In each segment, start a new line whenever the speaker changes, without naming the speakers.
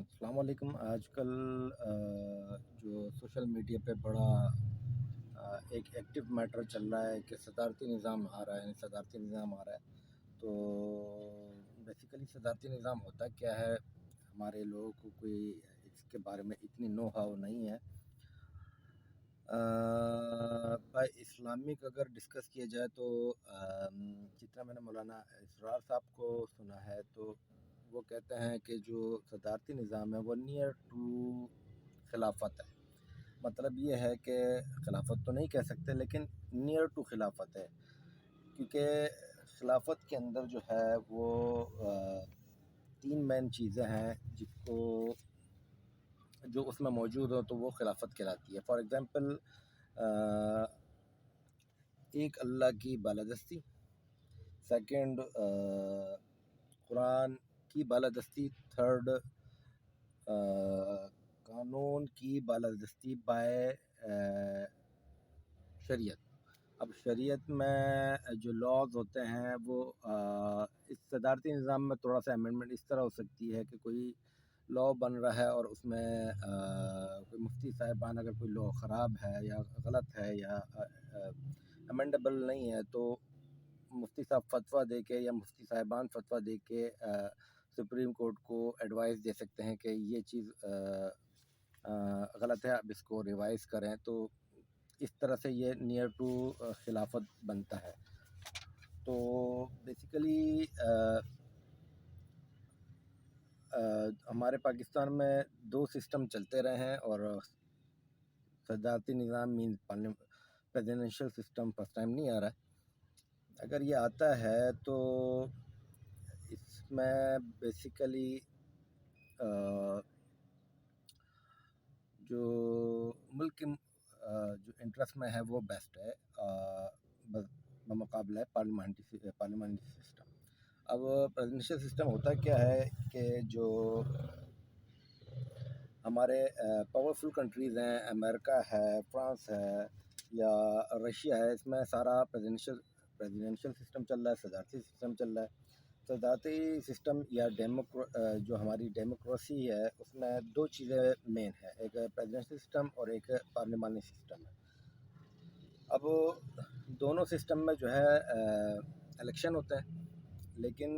السلام علیکم۔ آج کل جو سوشل میڈیا پہ بڑا ایک ایکٹیو میٹر چل رہا ہے کہ صدارتی نظام آ رہا ہے، یعنی صدارتی نظام آ رہا ہے۔ تو بیسیکلی صدارتی نظام ہوتا کیا ہے، ہمارے لوگوں کو کوئی اس کے بارے میں اتنی نو ہاؤ نہیں ہے۔ بائی اسلامک اگر ڈسکس کیا جائے تو جتنا میں نے مولانا اسرار صاحب کو سنا ہے تو وہ کہتے ہیں کہ جو صدارتی نظام ہے وہ نیئر ٹو خلافت ہے۔ مطلب یہ ہے کہ خلافت تو نہیں کہہ سکتے لیکن نیئر ٹو خلافت ہے، کیونکہ خلافت کے اندر جو ہے وہ تین مین چیزیں ہیں جس کو جو اس میں موجود ہو تو وہ خلافت کہلاتی ہے۔ فار ایگزامپل ایک اللہ کی بالادستی، سیکنڈ قرآن کی بالادستی، تھرڈ قانون کی بالادستی بائے شریعت۔ اب شریعت میں جو لاز ہوتے ہیں وہ اس صدارتی نظام میں تھوڑا سا امینڈمنٹ اس طرح ہو سکتی ہے کہ کوئی لا بن رہا ہے اور اس میں کوئی مفتی صاحبان اگر کوئی لا خراب ہے یا غلط ہے یا امینڈیبل نہیں ہے تو مفتی صاحب فتویٰ دے کے یا مفتی صاحبان فتویٰ دے کے سپریم کورٹ کو ایڈوائس دے سکتے ہیں کہ یہ چیز غلط ہے، اب اس کو ریوائز کریں۔ تو اس طرح سے یہ نیئر ٹو خلافت بنتا ہے۔ تو بیسیکلی ہمارے پاکستان میں دو سسٹم چلتے رہے ہیں، اور صدارتی نظام مین پریزیڈنشل سسٹم فرسٹ ٹائم نہیں آ رہا ہے۔ اگر یہ آتا ہے تو اس میں بیسیکلی جو ملک کے جو انٹرسٹ میں ہے وہ بیسٹ ہے بمقابلہ پارلیمنٹری سسٹم۔ اب پریزیڈنشل سسٹم ہوتا کیا ہے کہ جو ہمارے پاورفل کنٹریز ہیں، امریکہ ہے، فرانس ہے یا رشیا ہے، اس میں سارا پریزیڈنشل سسٹم چل رہا ہے، صدارتی سسٹم چل رہا ہے۔ صدارتی سسٹم یا جو ہماری ڈیموکریسی ہے اس میں دو چیزیں مین ہے، ایک پریزیڈنشل سسٹم اور ایک پارلیمانی سسٹم ہے۔ اب دونوں سسٹم میں جو ہے الیکشن ہوتے ہیں، لیکن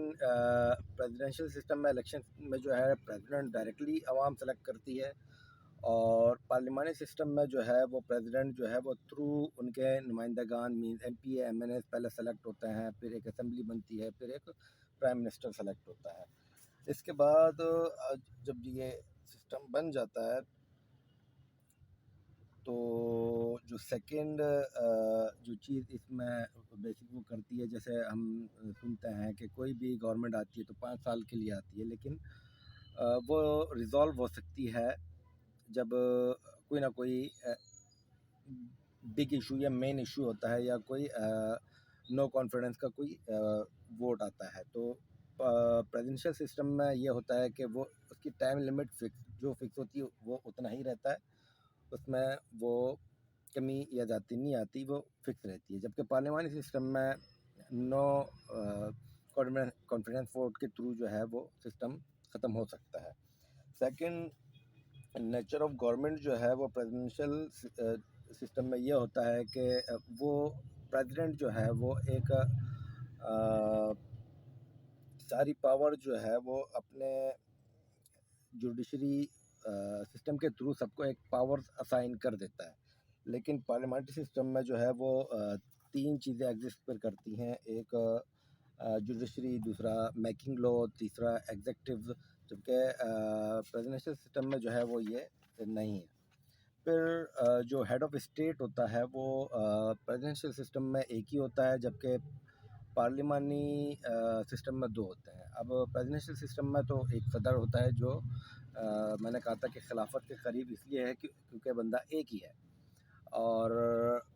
پریزیڈنشل سسٹم میں الیکشن میں جو ہے پریزیڈنٹ ڈائریکٹلی عوام سلیکٹ کرتی ہے، اور پارلیمانی سسٹم میں جو ہے وہ پریزیڈنٹ جو ہے وہ تھرو ان کے نمائندگان means M P M N As پہلے سلیکٹ ہوتے ہیں، پھر ایک اسمبلی بنتی ہے، پھر ایک پرائم منسٹر سلیکٹ ہوتا ہے۔ اس کے بعد جب یہ سسٹم بن جاتا ہے تو جو سیکنڈ جو چیز اس میں بیسک وہ کرتی ہے، جیسے ہم سنتے ہیں کہ کوئی بھی گورنمنٹ آتی ہے تو 5 سال کے لیے آتی ہے، لیکن وہ ریزالو ہو سکتی ہے جب کوئی نہ کوئی بگ ایشو یا مین ایشو ہوتا ہے یا کوئی نو کانفیڈنس کا کوئی ووٹ آتا ہے۔ تو پریزیڈنشل سسٹم میں یہ ہوتا ہے کہ وہ اس کی ٹائم لمٹ فکس ہوتی ہے، وہ اتنا ہی رہتا ہے، اس میں وہ کمی یا زیادتی نہیں آتی، وہ فکس رہتی ہے۔ جبکہ پارلیمانی سسٹم میں نو کانفیڈنس ووٹ کے تھرو جو ہے وہ سسٹم ختم ہو سکتا ہے۔ سیکنڈ نیچر آف گورنمنٹ جو ہے وہ پریزیڈنشل سسٹم میں یہ ہوتا ہے کہ وہ پریزیڈنٹ جو ہے وہ ایک ساری پاور جو ہے وہ اپنے جوڈیشری سسٹم کے تھرو سب کو ایک پاور اسائن کر دیتا ہے، لیکن پارلیمنٹری سسٹم میں جو ہے وہ تین چیزیں ایگزسٹ پر کرتی ہیں، ایک جوڈیشری، دوسرا میکنگ لا، تیسرا ایگزیکٹو، جبکہ پریزیڈنشل سسٹم میں جو ہے وہ یہ نہیں ہے۔ پھر جو ہیڈ آف اسٹیٹ ہوتا ہے وہ پریزیڈنشل سسٹم میں ایک ہی ہوتا ہے، جبکہ پارلیمانی سسٹم میں دو ہوتے ہیں۔ اب پریزیڈنشل سسٹم میں تو ایک صدر ہوتا ہے جو میں نے کہا تھا کہ خلافت کے قریب اس لیے ہے کیونکہ بندہ ایک ہی ہے، اور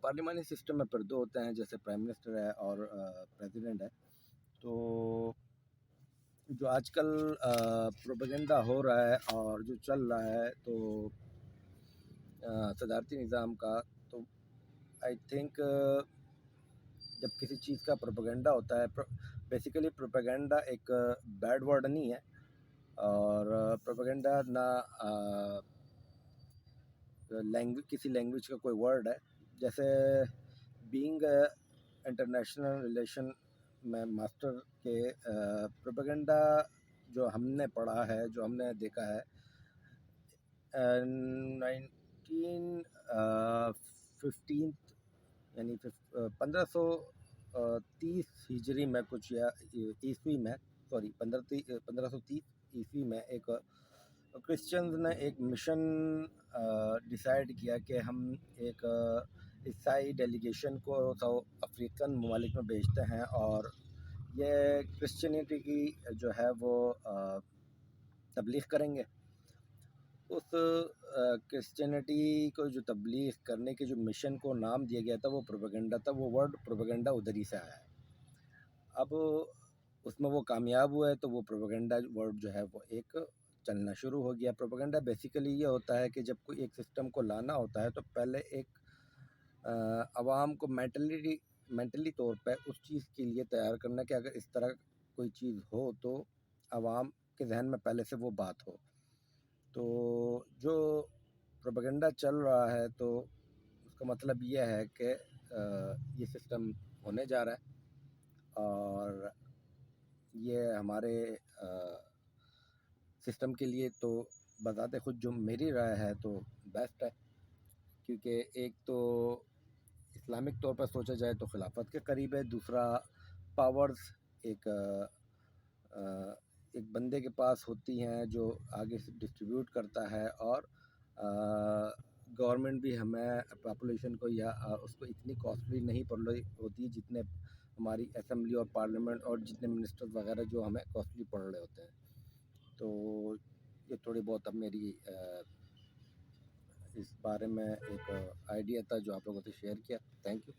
پارلیمانی سسٹم میں پھر دو ہوتے ہیں، جیسے پرائم منسٹر ہے اور پریزیڈنٹ ہے۔ تو جو آج کل پروپیگنڈا ہو رہا ہے اور جو چل رہا ہے تو صدارتی نظام کا، تو آئی تھنک جب کسی چیز کا پروپیگنڈا ہوتا ہے، بیسیکلی پروپیگنڈا ایک بیڈ ورڈ نہیں ہے، اور پروپیگنڈا نہ کسی لینگویج کا کوئی ورڈ ہے. جیسے بینگ انٹرنیشنل ریلیشن میں ماسٹر کے پروپیگنڈا جو ہم نے پڑھا ہے، جو ہم نے دیکھا ہے، 1915 یعنی 1530 ہجری میں کچھ، یا عیسوی میں، سوری 1530 عیسوی میں ایک کرسچنز نے ایک مشن ڈیسائیڈ کیا کہ ہم ایک عیسائی ڈیلیگیشن کو ساؤتھ افریقن ممالک میں بھیجتے ہیں، اور یہ کرسچینٹی کی جو ہے وہ تبلیغ کریں گے. اس کرسچینٹی کو جو تبلیغ کرنے کے جو مشن کو نام دیا گیا تھا وہ پروپیگنڈا تھا. وہ ورڈ پروپیگنڈا ادھر ہی سے آیا ہے. اب اس میں وہ کامیاب ہوئے تو وہ پروپیگنڈا ورڈ جو ہے وہ ایک چلنا شروع ہو گیا. پروپیگنڈا بیسیکلی یہ ہوتا ہے کہ جب کوئی ایک سسٹم کو لانا ہوتا ہے تو پہلے ایک عوام کو مینٹلی طور پہ اس چیز کے لیے تیار کرنا کہ اگر اس طرح کوئی چیز ہو تو عوام کے ذہن میں پہلے سے وہ بات ہو. تو جو پروپیگنڈا چل رہا ہے تو اس کا مطلب یہ ہے کہ یہ سسٹم ہونے جا رہا ہے، اور یہ ہمارے سسٹم کے لیے تو بذات خود جو میری رائے ہے تو بیسٹ ہے. کیونکہ ایک تو اسلامک طور پر سوچا جائے تو خلافت کے قریب ہے، دوسرا پاورز ایک بندے کے پاس ہوتی ہیں جو آگے سے ڈسٹریبیوٹ کرتا ہے، اور گورنمنٹ بھی ہمیں پاپولیشن کو یا اس کو اتنی کاسٹلی نہیں پڑ رہی ہوتی جتنے ہماری اسمبلی اور پارلیمنٹ اور جتنے منسٹر وغیرہ جو ہمیں کاسٹلی پڑ رہے ہوتے ہیں. تو یہ تھوڑی بہت اب میری اس بارے میں ایک آئیڈیا تھا جو آپ لوگوں سے شیئر کیا. Thank you.